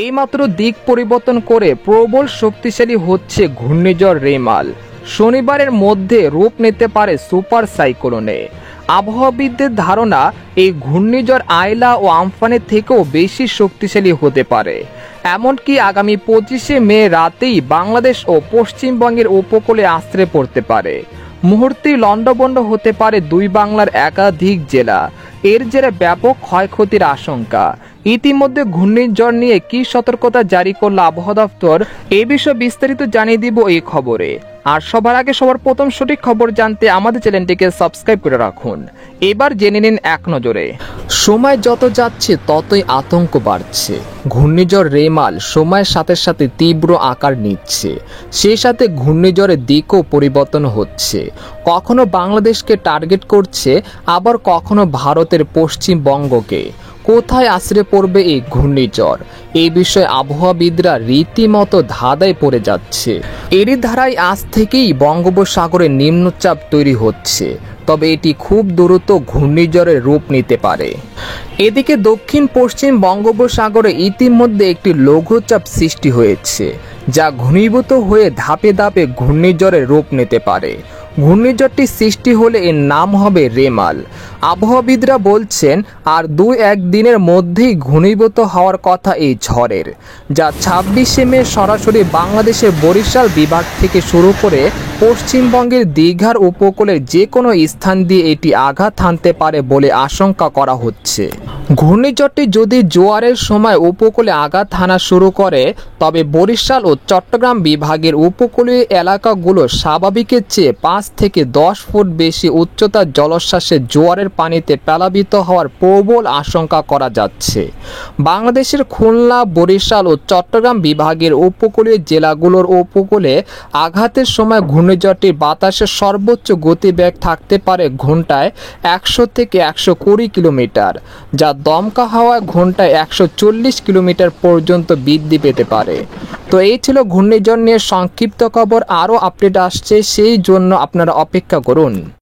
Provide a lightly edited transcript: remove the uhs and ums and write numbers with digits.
এইমাত্র দিক পরিবর্তন করে প্রবল শক্তিশালী হচ্ছে ঘূর্ণিঝড় রেমাল। শনিবারের মধ্যে রূপ নিতে পারে সুপার সাইক্লোনে। আবহাওয়াবিদদের ধারণা, এই ঘূর্ণিঝড় আইলা ও আমফানের থেকেও বেশি শক্তিশালী হতে পারে। এমনকি আগামী 25শে মে রাতেই বাংলাদেশ ও পশ্চিমবঙ্গের উপকূলে আছড়ে পড়তে পারে। মুহূর্তেই লণ্ডভণ্ড হতে পারে দুই বাংলার একাধিক জেলা। এর জেরে ব্যাপক ক্ষয়ক্ষতির আশঙ্কা। ইতিমধ্যে ঘূর্ণিঝড় নিয়ে কি সতর্কতা জারি করল আবহাওয়া দপ্তর, এ বিষয়ে বিস্তারিত জানিয়ে দিব এই খবরে। আর সবার আগে সবার প্রথম সঠিক খবর জানতে আমাদের চ্যানেলটিকে সাবস্ক্রাইব করে রাখুন। এবার জেনে নিন এক নজরে। সময় যত যাচ্ছে ততই আতঙ্ক বাড়ছে। ঘূর্ণিঝড় রেমাল সময়ের সাথে সাথে তীব্র আকার নিচ্ছে। সেই সাথে ঘূর্ণিঝড়ের দিকও পরিবর্তন হচ্ছে। কখনো বাংলাদেশকে টার্গেট করছে, আবার কখনো ভারতের পশ্চিমবঙ্গকে। কোথায় আছড়ে পড়বে এই ঘূর্ণিঝড়, এই বিষয়ে আবহাওয়াবিদরা রীতিমতো ধাঁধায় পড়ে যাচ্ছে। এরই ধারায় আজ থেকেই বঙ্গোপসাগরে নিম্নচাপ তৈরি হচ্ছে, তবে এটি খুব দ্রুত ঘূর্ণিঝড়ের রূপ নিতে পারে। এদিকে দক্ষিণ পশ্চিম বঙ্গোপসাগরে ইতিমধ্যে একটি লঘুচাপ সৃষ্টি হয়েছে, যা ঘনীভূত হয়ে ধাপে ধাপে ঘূর্ণিঝড়ের রূপ নিতে পারে। ঘূর্ণিঝড়টি সৃষ্টি হলে এর নাম হবে রেমাল। আবহাওয়াবিদরা বলছেন আর 2-1 দিনের মধ্যেই ঘনীভূত হওয়ার কথা এই ঝড়ের, যা 26শে মে সরাসরি বাংলাদেশের বরিশাল বিভাগ থেকে শুরু করে পশ্চিমবঙ্গের দীঘার উপকূলের যে কোনো স্থান দিয়ে এটি আঘাত হানতে পারে বলে আশঙ্কা করা হচ্ছে। ঘূর্ণিঝড়টি যদি জোয়ারের সময় উপকূলে আঘাত হানা শুরু করে, তবে বরিশাল ও চট্টগ্রাম বিভাগের উপকূলীয় এলাকাগুলো স্বাভাবিকের চেয়ে 5 থেকে 10 ফুট বেশি উচ্চতার জলোচ্ছ্বাসে জোয়ারের পানিতে প্লাবিত হওয়ার প্রবল আশঙ্কা করা যাচ্ছে। বাংলাদেশের খুলনা, বরিশাল ও চট্টগ্রাম বিভাগের উপকূলীয় জেলাগুলোর উপকূলে আঘাতের সময় ঘূর্ণিঝড়টির বাতাসের সর্বোচ্চ গতিবেগ থাকতে পারে ঘন্টায় 100 থেকে 120 কিলোমিটার, যা দমকা হাওয়ায় ঘন্টায় 140 কিলোমিটার পর্যন্ত বৃদ্ধি পেতে পারে। তো এই ছিল ঘূর্ণিঝড় নিয়ে সংক্ষিপ্ত খবর। আরও আপডেট আসছে, সেই জন্য আপনারা অপেক্ষা করুন।